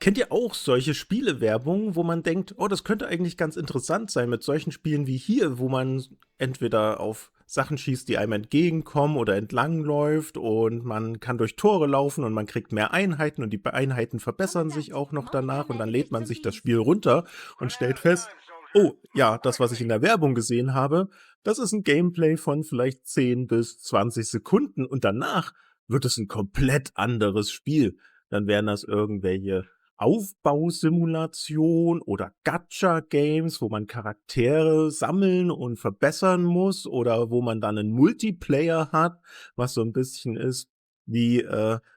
Kennt ihr auch solche Spielewerbung, wo man denkt, oh, das könnte eigentlich ganz interessant sein mit solchen Spielen wie hier, wo man entweder auf Sachen schießt, die einem entgegenkommen oder entlangläuft und man kann durch Tore laufen und man kriegt mehr Einheiten und die Einheiten verbessern sich auch noch danach und dann lädt man sich das Spiel runter und stellt fest, oh, ja, das, was ich in der Werbung gesehen habe, das ist ein Gameplay von vielleicht 10 bis 20 Sekunden und danach wird es ein komplett anderes Spiel. Dann wären das irgendwelche Aufbausimulation oder Gacha-Games, wo man Charaktere sammeln und verbessern muss oder wo man dann einen Multiplayer hat, was so ein bisschen ist wie,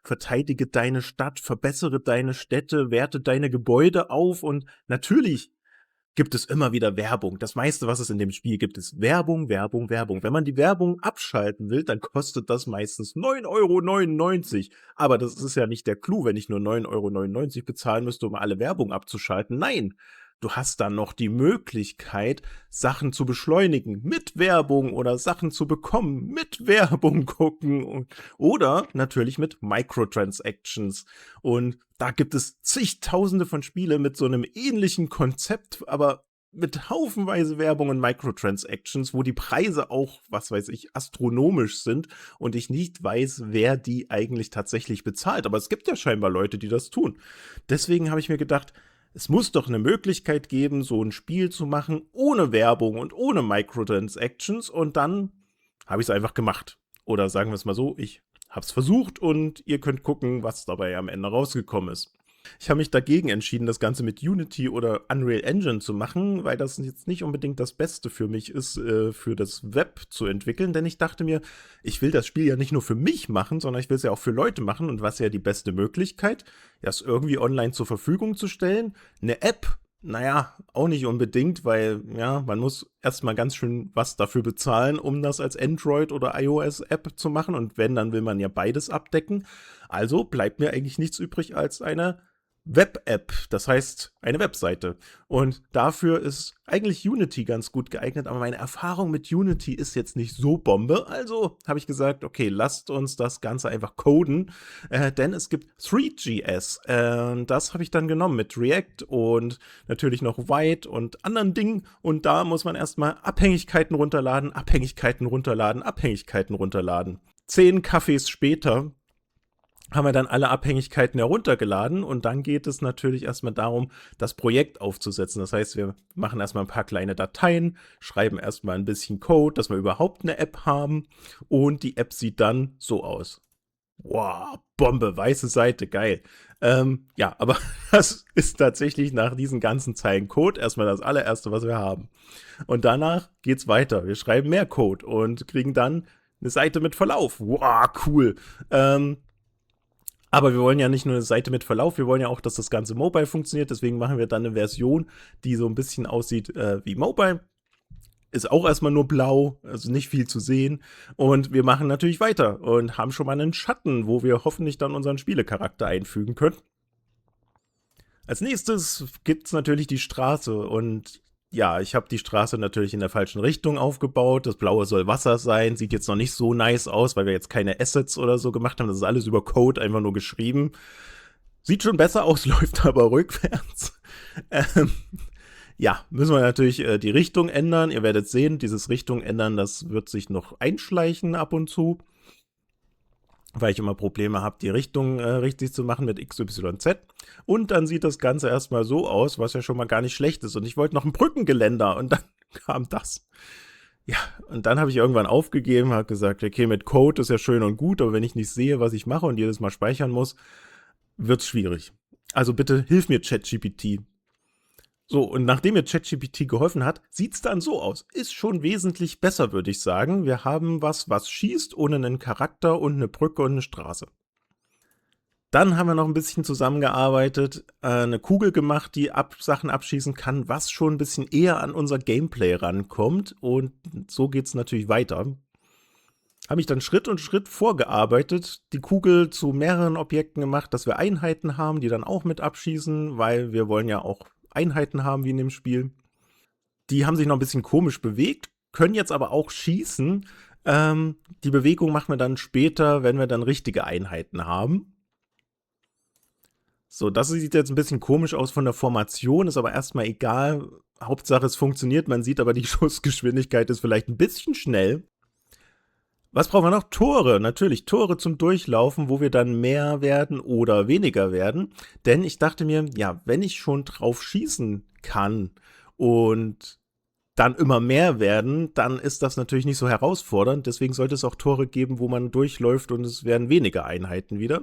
verteidige deine Stadt, verbessere deine Städte, werte deine Gebäude auf und natürlich gibt es immer wieder Werbung. Das meiste, was es in dem Spiel gibt, ist Werbung, Werbung, Werbung. Wenn man die Werbung abschalten will, dann kostet das meistens 9,99 €. Aber das ist ja nicht der Clou, wenn ich nur 9,99 € bezahlen müsste, um alle Werbung abzuschalten. Nein, du hast dann noch die Möglichkeit, Sachen zu beschleunigen mit Werbung oder Sachen zu bekommen mit Werbung gucken oder natürlich mit Microtransactions. Und da gibt es zigtausende von Spiele mit so einem ähnlichen Konzept, aber mit haufenweise Werbung und Microtransactions, wo die Preise auch, was weiß ich, astronomisch sind und ich nicht weiß, wer die eigentlich tatsächlich bezahlt. Aber es gibt ja scheinbar Leute, die das tun. Deswegen habe ich mir gedacht, es muss doch eine Möglichkeit geben, so ein Spiel zu machen ohne Werbung und ohne Microtransactions und dann habe ich es einfach gemacht. Oder sagen wir es mal so, ich habe es versucht und ihr könnt gucken, was dabei am Ende rausgekommen ist. Ich habe mich dagegen entschieden, das Ganze mit Unity oder Unreal Engine zu machen, weil das jetzt nicht unbedingt das Beste für mich ist, für das Web zu entwickeln, denn ich dachte mir, ich will das Spiel ja nicht nur für mich machen, sondern ich will es ja auch für Leute machen und was ja die beste Möglichkeit, das irgendwie online zur Verfügung zu stellen. Eine App, naja, auch nicht unbedingt, weil ja, man muss erstmal ganz schön was dafür bezahlen, um das als Android- oder iOS-App zu machen und wenn, dann will man ja beides abdecken. Also bleibt mir eigentlich nichts übrig als eine Web-App, das heißt eine Webseite. Und dafür ist eigentlich Unity ganz gut geeignet, aber meine Erfahrung mit Unity ist jetzt nicht so Bombe. Also habe ich gesagt, okay, lasst uns das Ganze einfach coden, denn es gibt 3GS. Das habe ich dann genommen mit React und natürlich noch White und anderen Dingen. Und da muss man erstmal Abhängigkeiten runterladen, Abhängigkeiten runterladen, Abhängigkeiten runterladen. 10 Kaffees später haben wir dann alle Abhängigkeiten heruntergeladen und dann geht es natürlich erstmal darum, das Projekt aufzusetzen. Das heißt, wir machen erstmal ein paar kleine Dateien, schreiben erstmal ein bisschen Code, dass wir überhaupt eine App haben und die App sieht dann so aus. Wow, Bombe, weiße Seite, geil. Ja, aber das ist tatsächlich nach diesen ganzen Zeilen Code erstmal das allererste, was wir haben. Und danach geht's weiter. Wir schreiben mehr Code und kriegen dann eine Seite mit Verlauf. Wow, cool. Aber wir wollen ja nicht nur eine Seite mit Verlauf, wir wollen ja auch, dass das Ganze mobile funktioniert. Deswegen machen wir dann eine Version, die so ein bisschen aussieht wie mobile. Ist auch erstmal nur blau, also nicht viel zu sehen. Und wir machen natürlich weiter und haben schon mal einen Schatten, wo wir hoffentlich dann unseren Spielecharakter einfügen können. Als nächstes gibt es natürlich die Straße und ja, ich habe die Straße natürlich in der falschen Richtung aufgebaut. Das Blaue soll Wasser sein, sieht jetzt noch nicht so nice aus, weil wir jetzt keine Assets oder so gemacht haben. Das ist alles über Code einfach nur geschrieben. Sieht schon besser aus, läuft aber rückwärts. Ähm, ja, müssen wir natürlich die Richtung ändern. Ihr werdet sehen, dieses Richtung ändern, das wird sich noch einschleichen ab und zu, weil ich immer Probleme habe, die Richtung richtig zu machen mit X, Y, Z. Und dann sieht das Ganze erstmal so aus, was ja schon mal gar nicht schlecht ist. Und ich wollte noch ein Brückengeländer und dann kam das. Ja, und dann habe ich irgendwann aufgegeben, habe gesagt, okay, mit Code ist ja schön und gut, aber wenn ich nicht sehe, was ich mache und jedes Mal speichern muss, wird's schwierig. Also bitte hilf mir, ChatGPT. So, und nachdem mir ChatGPT geholfen hat, sieht's dann so aus. Ist schon wesentlich besser, würde ich sagen. Wir haben was schießt, ohne einen Charakter und eine Brücke und eine Straße. Dann haben wir noch ein bisschen zusammengearbeitet, eine Kugel gemacht, die Sachen abschießen kann, was schon ein bisschen eher an unser Gameplay rankommt. Und so geht's natürlich weiter. Habe ich dann Schritt und Schritt vorgearbeitet, die Kugel zu mehreren Objekten gemacht, dass wir Einheiten haben, die dann auch mit abschießen, weil wir wollen ja auch Einheiten haben wie in dem Spiel. Die haben sich noch ein bisschen komisch bewegt, können jetzt aber auch schießen. Die Bewegung machen wir dann später, wenn wir dann richtige Einheiten haben. So, das sieht jetzt ein bisschen komisch aus von der Formation, ist aber erstmal egal. Hauptsache, es funktioniert. Man sieht aber, die Schussgeschwindigkeit ist vielleicht ein bisschen schnell. Was brauchen wir noch? Tore. Natürlich, Tore zum Durchlaufen, wo wir dann mehr werden oder weniger werden. Denn ich dachte mir, ja, wenn ich schon drauf schießen kann und dann immer mehr werden, dann ist das natürlich nicht so herausfordernd. Deswegen sollte es auch Tore geben, wo man durchläuft und es werden weniger Einheiten wieder.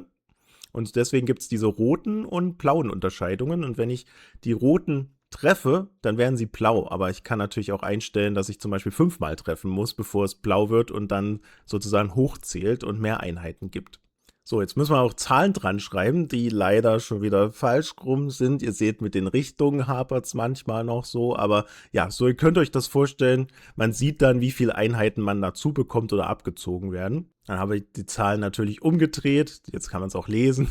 Und deswegen gibt es diese roten und blauen Unterscheidungen. Und wenn ich die roten treffe, dann werden sie blau. Aber ich kann natürlich auch einstellen, dass ich zum Beispiel 5-mal treffen muss, bevor es blau wird und dann sozusagen hochzählt und mehr Einheiten gibt. So, jetzt müssen wir auch Zahlen dran schreiben, die leider schon wieder falsch rum sind. Ihr seht, mit den Richtungen hapert es manchmal noch so, aber ja, so ihr könnt euch das vorstellen. Man sieht dann, wie viele Einheiten man dazu bekommt oder abgezogen werden. Dann habe ich die Zahlen natürlich umgedreht. Jetzt kann man es auch lesen.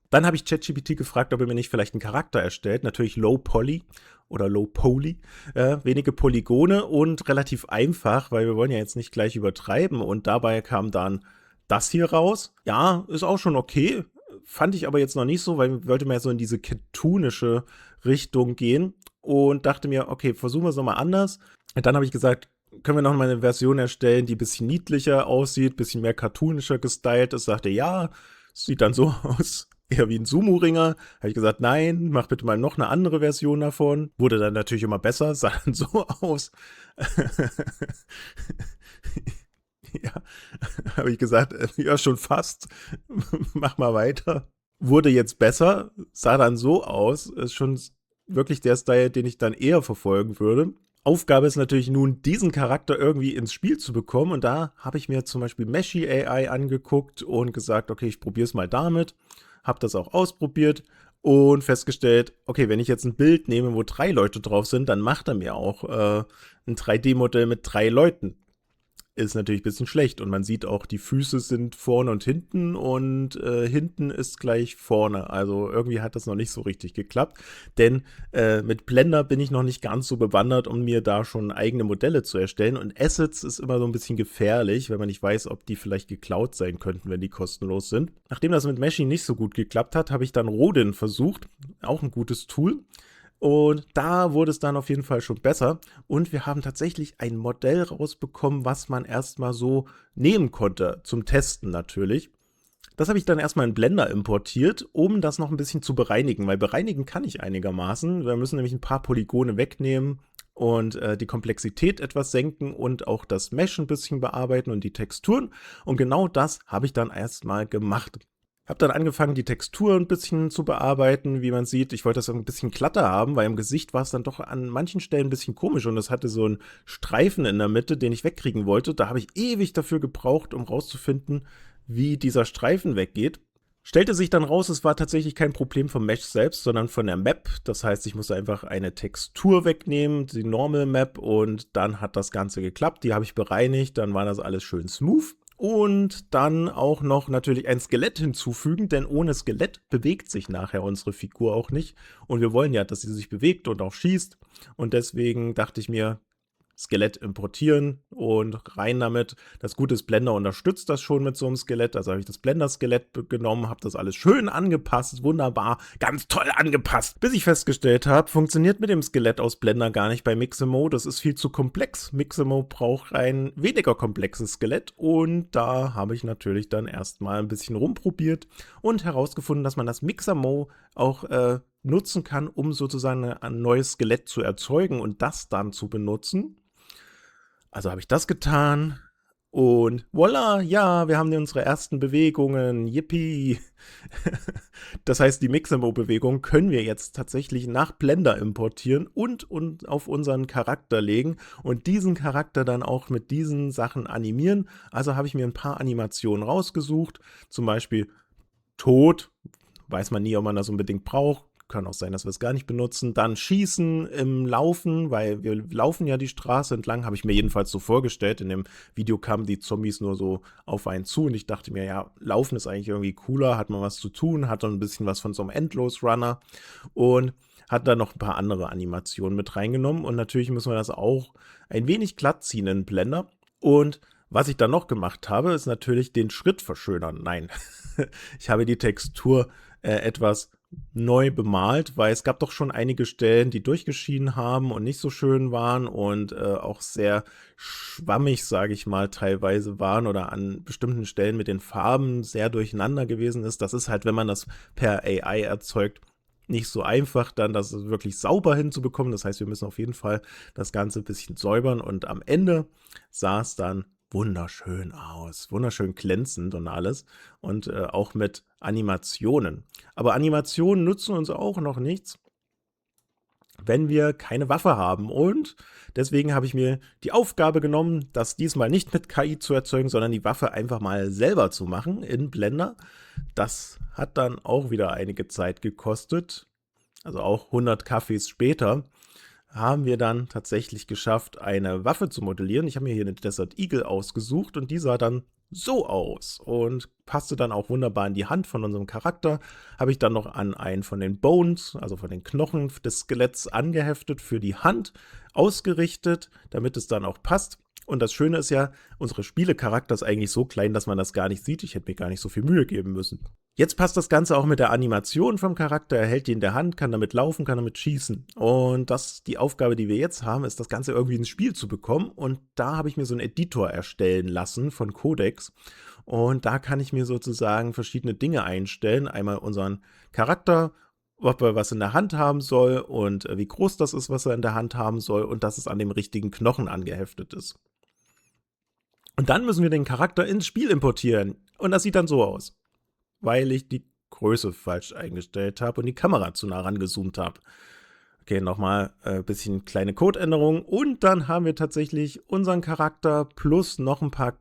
Dann habe ich ChatGPT gefragt, ob er mir nicht vielleicht einen Charakter erstellt. Natürlich Low Poly oder Low Poly. Wenige Polygone und relativ einfach, weil wir wollen ja jetzt nicht gleich übertreiben. Und dabei kam dann das hier raus. Ja, ist auch schon okay. Fand ich aber jetzt noch nicht so, weil ich wollte mehr so in diese cartoonische Richtung gehen. Und dachte mir, okay, versuchen wir es nochmal anders. Und dann habe ich gesagt, können wir noch mal eine Version erstellen, die ein bisschen niedlicher aussieht, ein bisschen mehr cartoonischer gestylt ist. Sagte, ja, sieht dann so aus, eher wie ein Sumo-Ringer. Habe ich gesagt, nein, mach bitte mal noch eine andere Version davon. Wurde dann natürlich immer besser, sah dann so aus. Ja, habe ich gesagt, ja, schon fast. Mach mal weiter. Wurde jetzt besser, sah dann so aus. Ist schon wirklich der Style, den ich dann eher verfolgen würde. Aufgabe ist natürlich nun, diesen Charakter irgendwie ins Spiel zu bekommen. Und da habe ich mir zum Beispiel Meshi AI angeguckt und gesagt, okay, ich probiere es mal damit. Habe das auch ausprobiert und festgestellt, okay, wenn ich jetzt ein Bild nehme, wo 3 Leute drauf sind, dann macht er mir auch ein 3D-Modell mit 3 Leuten. Ist natürlich ein bisschen schlecht und man sieht auch, die Füße sind vorne und hinten ist gleich vorne. Also irgendwie hat das noch nicht so richtig geklappt, denn mit Blender bin ich noch nicht ganz so bewandert, um mir da schon eigene Modelle zu erstellen, und Assets ist immer so ein bisschen gefährlich, wenn man nicht weiß, ob die vielleicht geklaut sein könnten, wenn die kostenlos sind. Nachdem das mit Meshi nicht so gut geklappt hat, habe ich dann Rodin versucht, auch ein gutes Tool. Und da wurde es dann auf jeden Fall schon besser. Und wir haben tatsächlich ein Modell rausbekommen, was man erstmal so nehmen konnte, zum Testen natürlich. Das habe ich dann erstmal in Blender importiert, um das noch ein bisschen zu bereinigen, weil bereinigen kann ich einigermaßen. Wir müssen nämlich ein paar Polygone wegnehmen und die Komplexität etwas senken und auch das Mesh ein bisschen bearbeiten und die Texturen. Und genau das habe ich dann erstmal gemacht. Habe dann angefangen, die Textur ein bisschen zu bearbeiten, wie man sieht. Ich wollte das ein bisschen glatter haben, weil im Gesicht war es dann doch an manchen Stellen ein bisschen komisch und es hatte so einen Streifen in der Mitte, den ich wegkriegen wollte. Da habe ich ewig dafür gebraucht, um rauszufinden, wie dieser Streifen weggeht. Stellte sich dann raus, es war tatsächlich kein Problem vom Mesh selbst, sondern von der Map. Das heißt, ich musste einfach eine Textur wegnehmen, die Normal Map, und dann hat das Ganze geklappt. Die habe ich bereinigt, dann war das alles schön smooth. Und dann auch noch natürlich ein Skelett hinzufügen, denn ohne Skelett bewegt sich nachher unsere Figur auch nicht. Und wir wollen ja, dass sie sich bewegt und auch schießt. Und deswegen dachte ich mir, Skelett importieren und rein damit. Das Gute ist, Blender unterstützt das schon mit so einem Skelett. Also habe ich das Blender-Skelett genommen, habe das alles schön angepasst, wunderbar, ganz toll angepasst. Bis ich festgestellt habe, funktioniert mit dem Skelett aus Blender gar nicht bei Mixamo. Das ist viel zu komplex. Mixamo braucht ein weniger komplexes Skelett, und da habe ich natürlich dann erstmal ein bisschen rumprobiert und herausgefunden, dass man das Mixamo auch nutzen kann, um sozusagen ein neues Skelett zu erzeugen und das dann zu benutzen. Also habe ich das getan und voilà, ja, wir haben unsere ersten Bewegungen, yippie. Das heißt, die Mixamo-Bewegung können wir jetzt tatsächlich nach Blender importieren und auf unseren Charakter legen und diesen Charakter dann auch mit diesen Sachen animieren. Also habe ich mir ein paar Animationen rausgesucht, zum Beispiel Tod, weiß man nie, ob man das unbedingt braucht. Kann auch sein, dass wir es gar nicht benutzen. Dann Schießen im Laufen, weil wir laufen ja die Straße entlang, habe ich mir jedenfalls so vorgestellt. In dem Video kamen die Zombies nur so auf einen zu und ich dachte mir, ja, Laufen ist eigentlich irgendwie cooler, hat man was zu tun, hat dann ein bisschen was von so einem Endlos-Runner und hat dann noch ein paar andere Animationen mit reingenommen. Und natürlich müssen wir das auch ein wenig glatt ziehen in Blender. Und was ich dann noch gemacht habe, ist natürlich den Schritt verschönern. Nein, ich habe die Textur etwas neu bemalt, weil es gab doch schon einige Stellen, die durchgeschieden haben und nicht so schön waren und auch sehr schwammig, sage ich mal, teilweise waren oder an bestimmten Stellen mit den Farben sehr durcheinander gewesen ist. Das ist halt, wenn man das per AI erzeugt, nicht so einfach, dann das wirklich sauber hinzubekommen. Das heißt, wir müssen auf jeden Fall das Ganze ein bisschen säubern und am Ende sah es dann wunderschön aus, wunderschön glänzend und alles und auch mit Animationen. Aber Animationen nutzen uns auch noch nichts, wenn wir keine Waffe haben. Und deswegen habe ich mir die Aufgabe genommen, das diesmal nicht mit KI zu erzeugen, sondern die Waffe einfach mal selber zu machen in Blender. Das hat dann auch wieder einige Zeit gekostet, also auch 100 Kaffees später haben wir dann tatsächlich geschafft, eine Waffe zu modellieren. Ich habe mir hier eine Desert Eagle ausgesucht und die sah dann so aus und passte dann auch wunderbar in die Hand von unserem Charakter. Habe ich dann noch an einen von den Bones, also von den Knochen des Skeletts angeheftet, für die Hand ausgerichtet, damit es dann auch passt. Und das Schöne ist ja, unsere Spielecharakter ist eigentlich so klein, dass man das gar nicht sieht. Ich hätte mir gar nicht so viel Mühe geben müssen. Jetzt passt das Ganze auch mit der Animation vom Charakter. Er hält die in der Hand, kann damit laufen, kann damit schießen. Und die Aufgabe, die wir jetzt haben, ist, das Ganze irgendwie ins Spiel zu bekommen. Und da habe ich mir so einen Editor erstellen lassen von Codex. Und da kann ich mir sozusagen verschiedene Dinge einstellen. Einmal unseren Charakter, ob er was in der Hand haben soll und wie groß das ist, was er in der Hand haben soll und dass es an dem richtigen Knochen angeheftet ist. Und dann müssen wir den Charakter ins Spiel importieren. Und das sieht dann so aus, weil ich die Größe falsch eingestellt habe und die Kamera zu nah rangezoomt habe. Okay, nochmal ein bisschen kleine Codeänderungen. Und dann haben wir tatsächlich unseren Charakter plus noch ein paar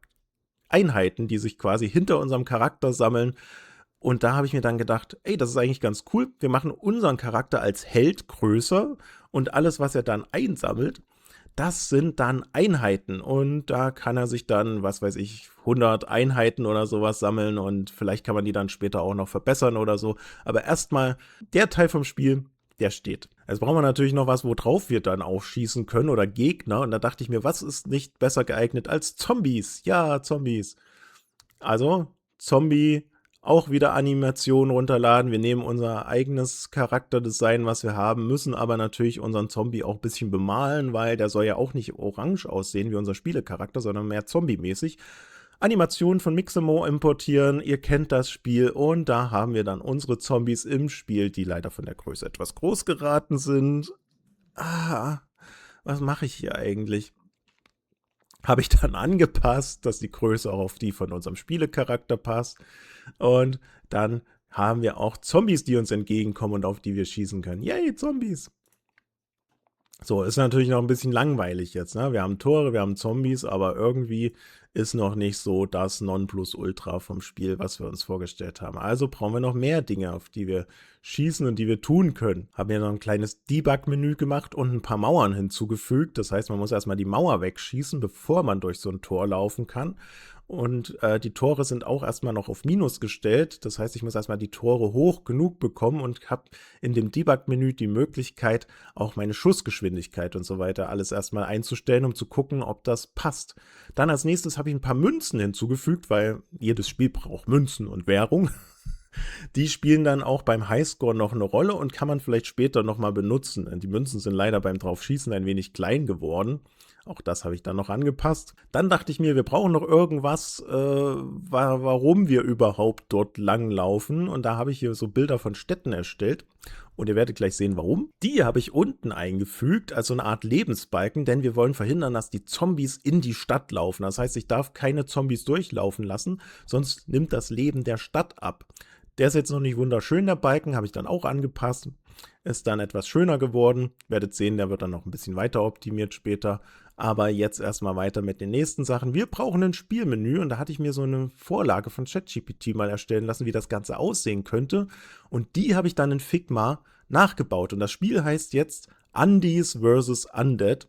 Einheiten, die sich quasi hinter unserem Charakter sammeln. Und da habe ich mir dann gedacht, ey, das ist eigentlich ganz cool. Wir machen unseren Charakter als Held größer und alles, was er dann einsammelt, das sind dann Einheiten und da kann er sich dann, was weiß ich, 100 Einheiten oder sowas sammeln und vielleicht kann man die dann später auch noch verbessern oder so. Aber erstmal, der Teil vom Spiel, der steht. Jetzt brauchen wir natürlich noch was, worauf wir dann aufschießen können oder Gegner. Und da dachte ich mir, was ist nicht besser geeignet als Zombies? Ja, Zombies. Also, Zombie, auch wieder Animation runterladen. Wir nehmen unser eigenes Charakterdesign, was wir haben, müssen aber natürlich unseren Zombie auch ein bisschen bemalen, weil der soll ja auch nicht orange aussehen wie unser Spielecharakter, sondern mehr Zombie-mäßig. Animation von Mixamo importieren, ihr kennt das Spiel und da haben wir dann unsere Zombies im Spiel, die leider von der Größe etwas groß geraten sind. Was mache ich hier eigentlich? Habe ich dann angepasst, dass die Größe auch auf die von unserem Spielecharakter passt. Und dann haben wir auch Zombies, die uns entgegenkommen und auf die wir schießen können. Yay, Zombies! So, ist natürlich noch ein bisschen langweilig jetzt, ne? Wir haben Tore, wir haben Zombies, aber irgendwie ist noch nicht so das Nonplusultra vom Spiel, was wir uns vorgestellt haben. Also brauchen wir noch mehr Dinge, auf die wir schießen und die wir tun können. Haben wir noch ein kleines Debug-Menü gemacht und ein paar Mauern hinzugefügt. Das heißt, man muss erstmal die Mauer wegschießen, bevor man durch so ein Tor laufen kann. Und die Tore sind auch erstmal noch auf Minus gestellt. Das heißt, ich muss erstmal die Tore hoch genug bekommen und habe in dem Debug-Menü die Möglichkeit, auch meine Schussgeschwindigkeit und so weiter alles erstmal einzustellen, um zu gucken, ob das passt. Dann als nächstes habe ich ein paar Münzen hinzugefügt, weil jedes Spiel braucht Münzen und Währung. Die spielen dann auch beim Highscore noch eine Rolle und kann man vielleicht später nochmal benutzen. Die Münzen sind leider beim Draufschießen ein wenig klein geworden. Auch das habe ich dann noch angepasst. Dann dachte ich mir, wir brauchen noch irgendwas, warum wir überhaupt dort langlaufen. Und da habe ich hier so Bilder von Städten erstellt. Und ihr werdet gleich sehen, warum. Die habe ich unten eingefügt, als so eine Art Lebensbalken, denn wir wollen verhindern, dass die Zombies in die Stadt laufen. Das heißt, ich darf keine Zombies durchlaufen lassen, sonst nimmt das Leben der Stadt ab. Der ist jetzt noch nicht wunderschön, der Balken, habe ich dann auch angepasst. Ist dann etwas schöner geworden. Werdet sehen, der wird dann noch ein bisschen weiter optimiert später. Aber jetzt erstmal weiter mit den nächsten Sachen. Wir brauchen ein Spielmenü und da hatte ich mir so eine Vorlage von ChatGPT mal erstellen lassen, wie das Ganze aussehen könnte. Und die habe ich dann in Figma nachgebaut. Und das Spiel heißt jetzt Undies vs. Undead,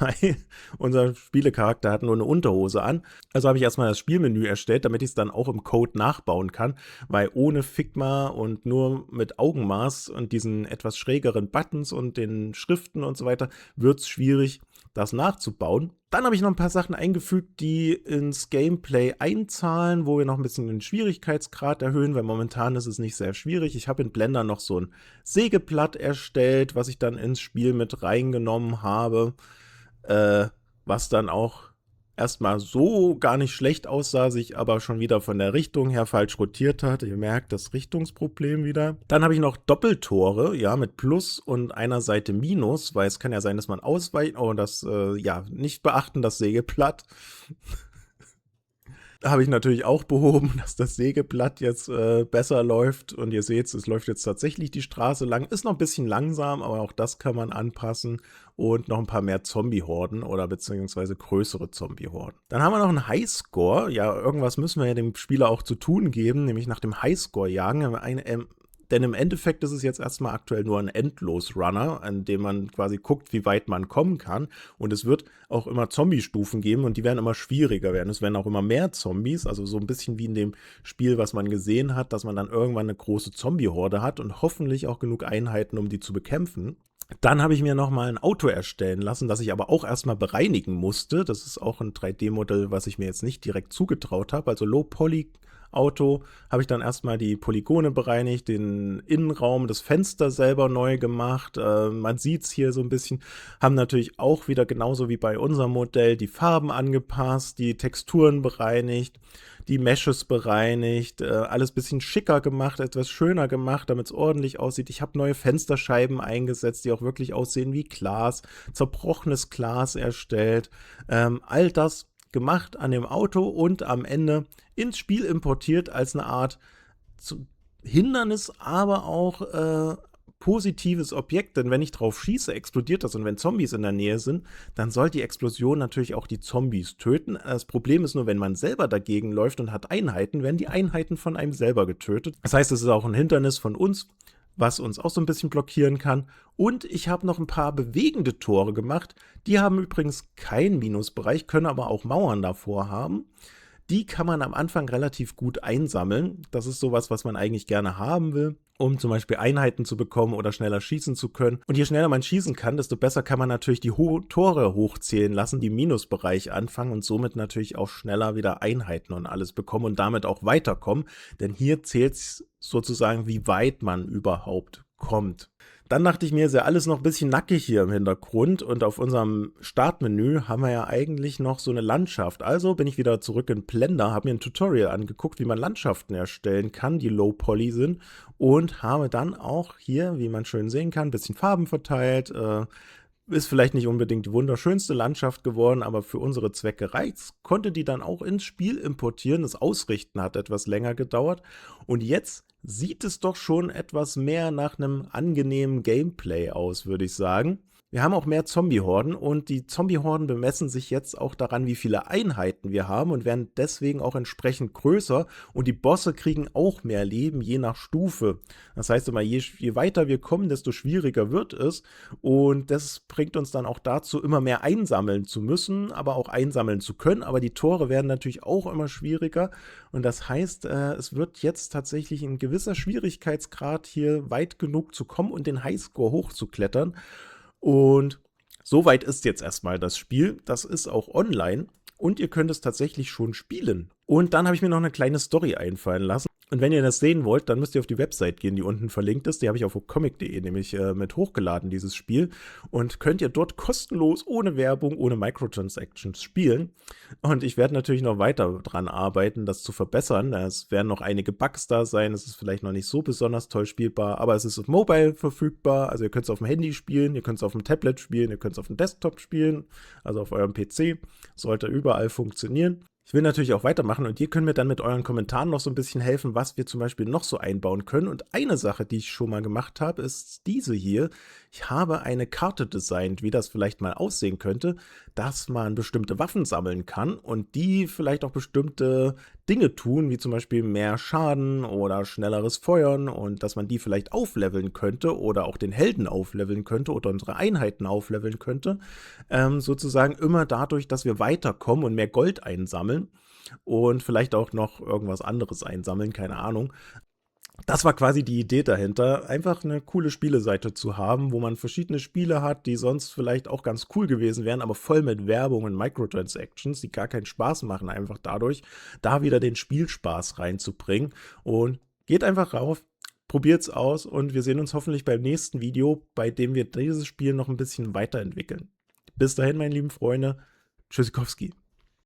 weil unser Spielecharakter hat nur eine Unterhose an. Also habe ich erstmal das Spielmenü erstellt, damit ich es dann auch im Code nachbauen kann, weil ohne Figma und nur mit Augenmaß und diesen etwas schrägeren Buttons und den Schriften und so weiter wird es schwierig, das nachzubauen. Dann habe ich noch ein paar Sachen eingefügt, die ins Gameplay einzahlen, wo wir noch ein bisschen den Schwierigkeitsgrad erhöhen, weil momentan ist es nicht sehr schwierig. Ich habe in Blender noch so ein Sägeblatt erstellt, was ich dann ins Spiel mit reingenommen habe, was dann auch erstmal so gar nicht schlecht aussah, sich aber schon wieder von der Richtung her falsch rotiert hat. Ihr merkt das Richtungsproblem wieder. Dann habe ich noch Doppeltore, ja, mit Plus und einer Seite Minus, weil es kann ja sein, dass man ausweicht, oh, das, ja, nicht beachten, das Sägeblatt. Habe ich natürlich auch behoben, dass das Sägeblatt jetzt besser läuft. Und ihr seht, es läuft jetzt tatsächlich die Straße lang. Ist noch ein bisschen langsam, aber auch das kann man anpassen. Und noch ein paar mehr Zombie-Horden oder beziehungsweise größere Zombie-Horden. Dann haben wir noch einen Highscore. Ja, irgendwas müssen wir ja dem Spieler auch zu tun geben, nämlich nach dem Highscore jagen. Denn im Endeffekt ist es jetzt erstmal aktuell nur ein Endlos-Runner, an dem man quasi guckt, wie weit man kommen kann. Und es wird auch immer Zombie-Stufen geben und die werden immer schwieriger werden. Es werden auch immer mehr Zombies, also so ein bisschen wie in dem Spiel, was man gesehen hat, dass man dann irgendwann eine große Zombie-Horde hat und hoffentlich auch genug Einheiten, um die zu bekämpfen. Dann habe ich mir nochmal ein Auto erstellen lassen, das ich aber auch erstmal bereinigen musste. Das ist auch ein 3D-Modell, was ich mir jetzt nicht direkt zugetraut habe. Also Low-Poly Auto habe ich dann erstmal die Polygone bereinigt, den Innenraum, das Fenster selber neu gemacht. Man sieht es hier so ein bisschen, haben natürlich auch wieder genauso wie bei unserem Modell die Farben angepasst, die Texturen bereinigt, die Meshes bereinigt, alles ein bisschen schicker gemacht, etwas schöner gemacht, damit es ordentlich aussieht. Ich habe neue Fensterscheiben eingesetzt, die auch wirklich aussehen wie Glas, zerbrochenes Glas erstellt. All das gemacht an dem Auto und am Ende ins Spiel importiert als eine Art Hindernis, aber auch positives Objekt, denn wenn ich drauf schieße, explodiert das und wenn Zombies in der Nähe sind, dann soll die Explosion natürlich auch die Zombies töten. Das Problem ist nur, wenn man selber dagegen läuft und hat Einheiten, werden die Einheiten von einem selber getötet. Das heißt, es ist auch ein Hindernis von uns, was uns auch so ein bisschen blockieren kann. Und ich habe noch ein paar bewegende Tore gemacht. Die haben übrigens keinen Minusbereich, können aber auch Mauern davor haben. Die kann man am Anfang relativ gut einsammeln. Das ist sowas, was man eigentlich gerne haben will, um zum Beispiel Einheiten zu bekommen oder schneller schießen zu können. Und je schneller man schießen kann, desto besser kann man natürlich die Tore hochzählen lassen, die im Minusbereich anfangen und somit natürlich auch schneller wieder Einheiten und alles bekommen und damit auch weiterkommen. Denn hier zählt es sozusagen, wie weit man überhaupt kommt. Dann dachte ich mir, ist ja alles noch ein bisschen nackig hier im Hintergrund und auf unserem Startmenü haben wir ja eigentlich noch so eine Landschaft. Also bin ich wieder zurück in Blender, habe mir ein Tutorial angeguckt, wie man Landschaften erstellen kann, die Low Poly sind und habe dann auch hier, wie man schön sehen kann, ein bisschen Farben verteilt. Ist vielleicht nicht unbedingt die wunderschönste Landschaft geworden, aber für unsere Zwecke reicht's. Konnte die dann auch ins Spiel importieren. Das Ausrichten hat etwas länger gedauert. Und jetzt sieht es doch schon etwas mehr nach einem angenehmen Gameplay aus, würde ich sagen. Wir haben auch mehr Zombie-Horden und die Zombie-Horden bemessen sich jetzt auch daran, wie viele Einheiten wir haben und werden deswegen auch entsprechend größer und die Bosse kriegen auch mehr Leben, je nach Stufe. Das heißt immer, je weiter wir kommen, desto schwieriger wird es und das bringt uns dann auch dazu, immer mehr einsammeln zu müssen, aber auch einsammeln zu können, aber die Tore werden natürlich auch immer schwieriger und das heißt, es wird jetzt tatsächlich ein gewisser Schwierigkeitsgrad hier weit genug zu kommen und den Highscore hochzuklettern. Und soweit ist jetzt erstmal das Spiel. Das ist auch online und ihr könnt es tatsächlich schon spielen. Und dann habe ich mir noch eine kleine Story einfallen lassen. Und wenn ihr das sehen wollt, dann müsst ihr auf die Website gehen, die unten verlinkt ist. Die habe ich auf comic.de nämlich mit hochgeladen, dieses Spiel. Und könnt ihr dort kostenlos, ohne Werbung, ohne Microtransactions spielen. Und ich werde natürlich noch weiter dran arbeiten, das zu verbessern. Es werden noch einige Bugs da sein. Es ist vielleicht noch nicht so besonders toll spielbar, aber es ist auf Mobile verfügbar. Also ihr könnt es auf dem Handy spielen, ihr könnt es auf dem Tablet spielen, ihr könnt es auf dem Desktop spielen, also auf eurem PC. Sollte überall funktionieren. Ich will natürlich auch weitermachen und ihr könnt mir dann mit euren Kommentaren noch so ein bisschen helfen, was wir zum Beispiel noch so einbauen können. Und eine Sache, die ich schon mal gemacht habe, ist diese hier. Ich habe eine Karte designt, wie das vielleicht mal aussehen könnte, dass man bestimmte Waffen sammeln kann und die vielleicht auch bestimmte Dinge tun, wie zum Beispiel mehr Schaden oder schnelleres Feuern und dass man die vielleicht aufleveln könnte oder auch den Helden aufleveln könnte oder unsere Einheiten aufleveln könnte. Sozusagen immer dadurch, dass wir weiterkommen und mehr Gold einsammeln und vielleicht auch noch irgendwas anderes einsammeln, keine Ahnung. Das war quasi die Idee dahinter, einfach eine coole Spieleseite zu haben, wo man verschiedene Spiele hat, die sonst vielleicht auch ganz cool gewesen wären, aber voll mit Werbung und Microtransactions, die gar keinen Spaß machen, einfach dadurch, da wieder den Spielspaß reinzubringen. Und geht einfach rauf, probiert's aus und wir sehen uns hoffentlich beim nächsten Video, bei dem wir dieses Spiel noch ein bisschen weiterentwickeln. Bis dahin, meine lieben Freunde, Tschüssikowski.